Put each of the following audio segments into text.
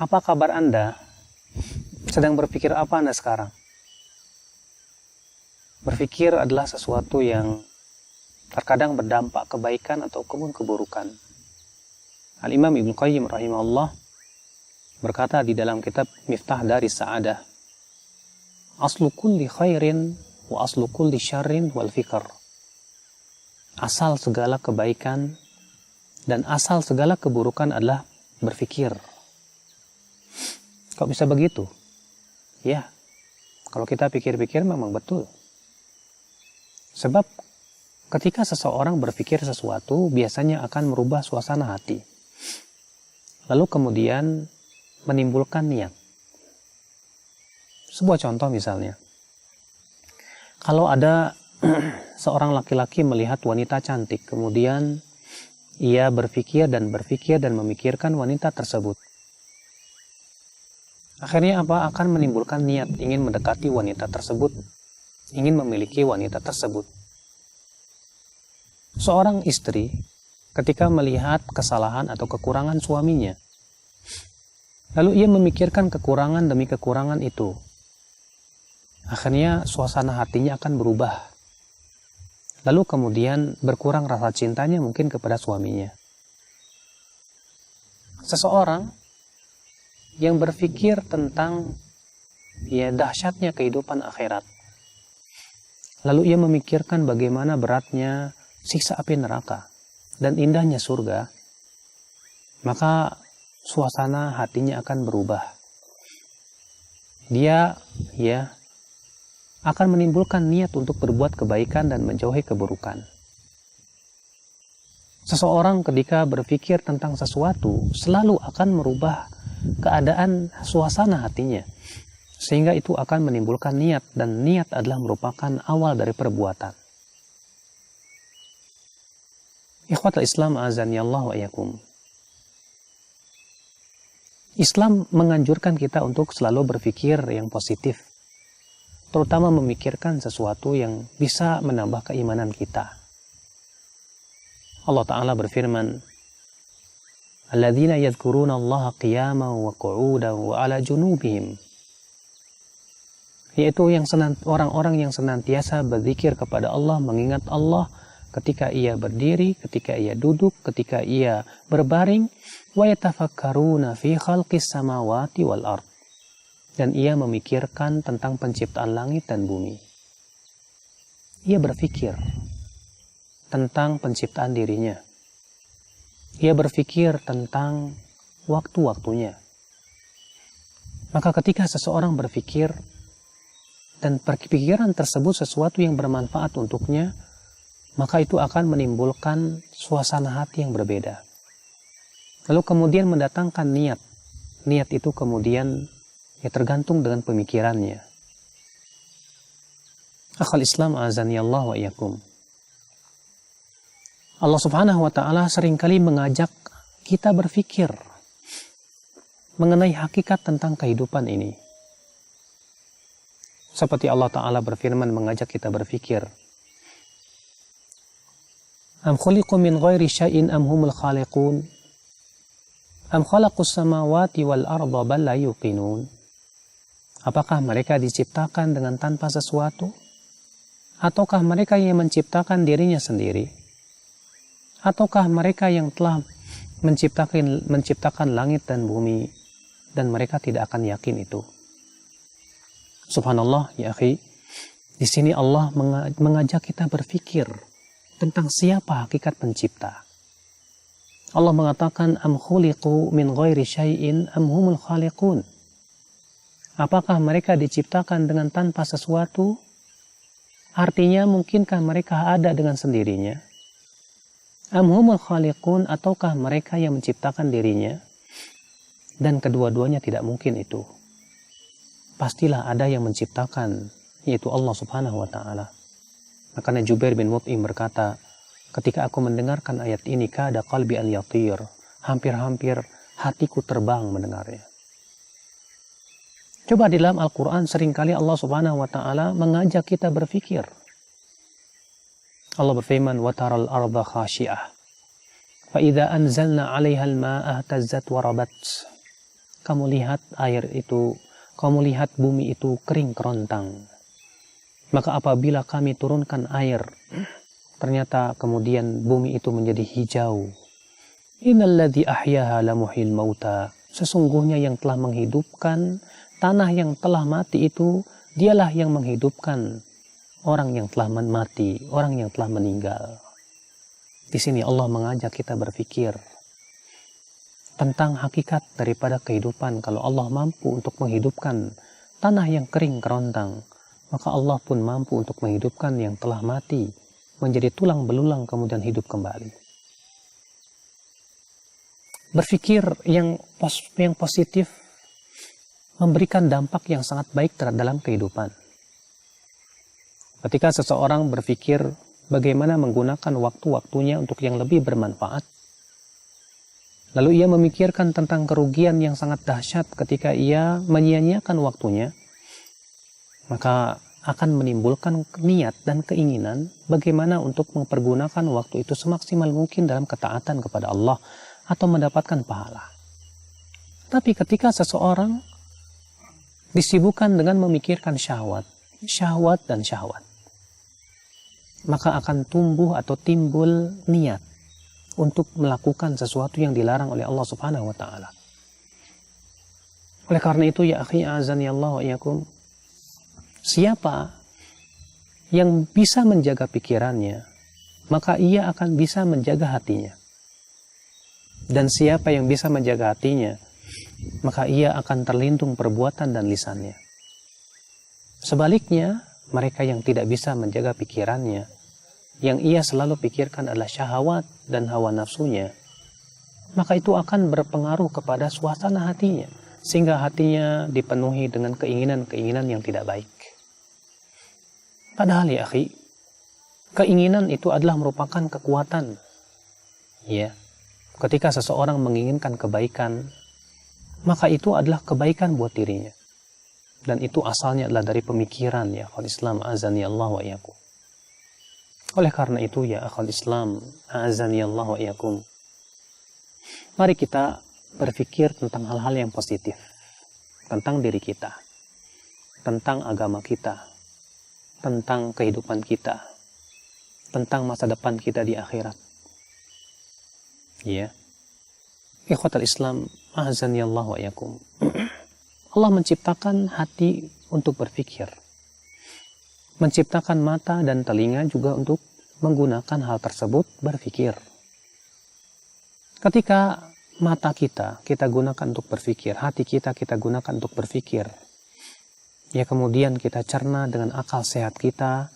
Apa kabar Anda? Sedang berpikir apa Anda sekarang? Berpikir adalah sesuatu yang terkadang berdampak kebaikan atau keburukan. Al-Imam Ibnu Qayyim rahimahullah berkata di dalam kitab Miftah Daris Sa'adah, aslu kulli khairin wa aslu kulli syarrin wal fikr. Asal segala kebaikan dan asal segala keburukan adalah berpikir. Kok bisa begitu? Ya, kalau kita pikir-pikir memang betul. Sebab ketika seseorang berpikir sesuatu, biasanya akan merubah suasana hati. Lalu kemudian menimbulkan niat. Sebuah contoh misalnya. Kalau ada seorang laki-laki melihat wanita cantik, kemudian ia berpikir dan memikirkan wanita tersebut. Akhirnya apa? Akan menimbulkan niat ingin mendekati wanita tersebut, ingin memiliki wanita tersebut. Seorang istri ketika melihat kesalahan atau kekurangan suaminya, lalu ia memikirkan kekurangan demi kekurangan itu, akhirnya suasana hatinya akan berubah. Lalu kemudian berkurang rasa cintanya mungkin kepada suaminya. Seseorang yang berpikir tentang dahsyatnya kehidupan akhirat, lalu ia memikirkan bagaimana beratnya siksa api neraka dan indahnya surga, maka suasana hatinya akan berubah. Dia akan menimbulkan niat untuk berbuat kebaikan dan menjauhi keburukan. Seseorang ketika berpikir tentang sesuatu selalu akan merubah keadaan suasana hatinya, sehingga itu akan menimbulkan niat, dan niat adalah merupakan awal dari perbuatan. Ikhwatul Islam azani Allah wa iyyakum. Islam menganjurkan kita untuk selalu berpikir yang positif, terutama memikirkan sesuatu yang bisa menambah keimanan kita. Allah Ta'ala berfirman, alladzina yadhkuruna Allah qiyaman wa qu'udan wa ala junubihim, yaitu orang-orang yang senantiasa berzikir kepada Allah, mengingat Allah ketika ia berdiri, ketika ia duduk, ketika ia berbaring, wa yatafakkaruna fi khalqis samawati wal ard, dan ia memikirkan tentang penciptaan langit dan bumi. Ia berpikir tentang penciptaan dirinya. Ia berpikir tentang waktu-waktunya. Maka ketika seseorang berpikir dan pikiran tersebut sesuatu yang bermanfaat untuknya, maka itu akan menimbulkan suasana hati yang berbeda. Lalu kemudian mendatangkan niat. Niat itu kemudian tergantung dengan pemikirannya. Akhal Islam azani Allah wa iyyakum. Allah Subhanahu wa Ta'ala seringkali mengajak kita berpikir mengenai hakikat tentang kehidupan ini. Seperti Allah Ta'ala berfirman mengajak kita berpikir, am khuliqu min ghairi syai'in am humul khaliqun am khalaqus samawati wal arda bal la yuqinun. Apakah mereka diciptakan dengan tanpa sesuatu? Ataukah mereka yang menciptakan dirinya sendiri? Ataukah mereka yang telah menciptakan langit dan bumi dan mereka tidak akan yakin itu? Subhanallah ya akhi, di sini Allah mengajak kita berpikir tentang siapa hakikat pencipta. Allah mengatakan am khuliqu min ghairi syai'in am humul khaliqun. Apakah mereka diciptakan dengan tanpa sesuatu? Artinya mungkinkah mereka ada dengan sendirinya? Am humul khaliqun, ataukah mereka yang menciptakan dirinya? Dan kedua-duanya tidak mungkin itu. Pastilah ada yang menciptakan, yaitu Allah Subhanahu wa Ta'ala. Makanya Jubair bin Mut'im berkata, ketika aku mendengarkan ayat ini, kada qalbi an yatir, hampir-hampir hatiku terbang mendengarnya. Coba di dalam Al-Quran seringkali Allah Subhanahu wa Ta'ala mengajak kita berpikir. Allah berfirman, وَتَرَى الْأَرْضَ خَاشِعَةً فَإِذَا أَنْزَلْنَا عَلَيْهَا الْمَاءَ اهْتَزَّتْ وَرَبَتْ kamu lihat bumi itu kering kerontang. Maka apabila kami turunkan air, ternyata kemudian bumi itu menjadi hijau. Innalladzi ahyaha lamuhyil mauta. Sesungguhnya yang telah menghidupkan tanah yang telah mati itu, dialah yang menghidupkan orang yang telah mati, orang yang telah meninggal. Di sini Allah mengajak kita berpikir tentang hakikat daripada kehidupan. Kalau Allah mampu untuk menghidupkan tanah yang kering kerontang, maka Allah pun mampu untuk menghidupkan yang telah mati menjadi tulang belulang kemudian hidup kembali. Berpikir yang positif memberikan dampak yang sangat baik dalam kehidupan. Ketika seseorang berpikir bagaimana menggunakan waktu-waktunya untuk yang lebih bermanfaat, lalu ia memikirkan tentang kerugian yang sangat dahsyat ketika ia menyia-nyiakan waktunya, maka akan menimbulkan niat dan keinginan bagaimana untuk mempergunakan waktu itu semaksimal mungkin dalam ketaatan kepada Allah atau mendapatkan pahala. Tapi ketika seseorang disibukkan dengan memikirkan syahwat, maka akan tumbuh atau timbul niat untuk melakukan sesuatu yang dilarang oleh Allah Subhanahu wa taala. Oleh karena itu ya akhi azani Allah wa iyyakum, siapa yang bisa menjaga pikirannya, maka ia akan bisa menjaga hatinya. Dan siapa yang bisa menjaga hatinya, maka ia akan terlindung perbuatan dan lisannya. Sebaliknya, mereka yang tidak bisa menjaga pikirannya, yang ia selalu pikirkan adalah syahwat dan hawa nafsunya, maka itu akan berpengaruh kepada suasana hatinya, sehingga hatinya dipenuhi dengan keinginan-keinginan yang tidak baik. Padahal ya akhi, keinginan itu adalah merupakan kekuatan. Ya, ketika seseorang menginginkan kebaikan, maka itu adalah kebaikan buat dirinya. Dan itu asalnya adalah dari pemikiran ya akhwal Islam azani Allah wa iyyakum. Oleh karena itu ya akhwal Islam azani Allah wa iyyakum, mari kita berpikir tentang hal-hal yang positif, tentang diri kita, tentang agama kita, tentang kehidupan kita, tentang masa depan kita di akhirat. Ya, ikhwatal Islam azani Allah wa iyyakum. Allah menciptakan hati untuk berpikir, menciptakan mata dan telinga juga untuk menggunakan hal tersebut berpikir. Ketika mata kita gunakan untuk berpikir, hati kita gunakan untuk berpikir, ya kemudian kita cerna dengan akal sehat kita,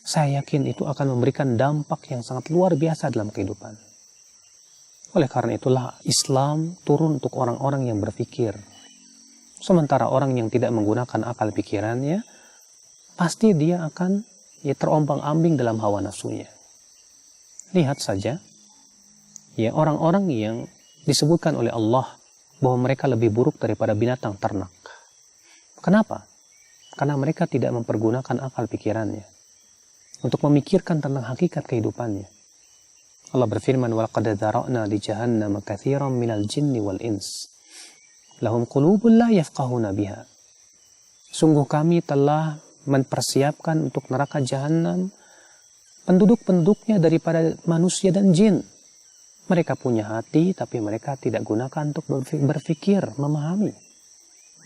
saya yakin itu akan memberikan dampak yang sangat luar biasa dalam kehidupan. Oleh karena itulah Islam turun untuk orang-orang yang berpikir. Sementara orang yang tidak menggunakan akal pikirannya, pasti dia akan terombang-ambing dalam hawa nafsunya. Lihat saja, ya orang-orang yang disebutkan oleh Allah bahwa mereka lebih buruk daripada binatang ternak. Kenapa? Karena mereka tidak mempergunakan akal pikirannya untuk memikirkan tentang hakikat kehidupannya. Allah berfirman, وَلَقَدْ ذَرَأْنَا لِجَهَنَّمَ كَثِيرًا مِنَ الْجِنِّ وَالْإِنسِ lahum qulubun la yafqahuna biha. Sungguh kami telah mempersiapkan untuk neraka jahanam penduduk-penduduknya daripada manusia dan jin. Mereka punya hati tapi mereka tidak gunakan untuk berpikir, memahami.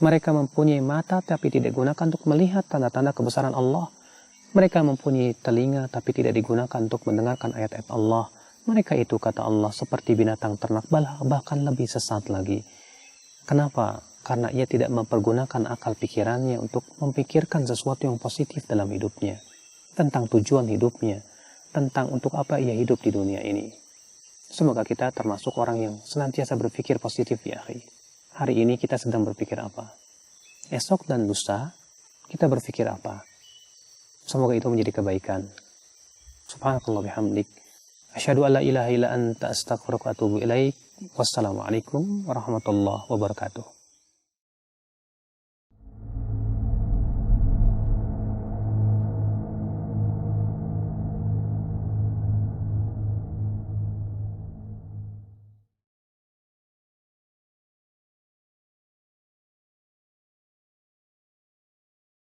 Mereka mempunyai mata tapi tidak gunakan untuk melihat tanda-tanda kebesaran Allah. Mereka mempunyai telinga tapi tidak digunakan untuk mendengarkan ayat-ayat Allah. Mereka itu, kata Allah, seperti binatang ternak, bahkan lebih sesat lagi. Kenapa? Karena ia tidak mempergunakan akal pikirannya untuk memikirkan sesuatu yang positif dalam hidupnya, tentang tujuan hidupnya, tentang untuk apa ia hidup di dunia ini. Semoga kita termasuk orang yang senantiasa berpikir positif ya akhi. Hari ini kita sedang berpikir apa? Esok dan lusa kita berpikir apa? Semoga itu menjadi kebaikan. Subhanakallah bihamdik. Asyhadu an la ilaha illa anta astaghfiruka wa atubu ilaik. Wassalamualaikum warahmatullahi wabarakatuh.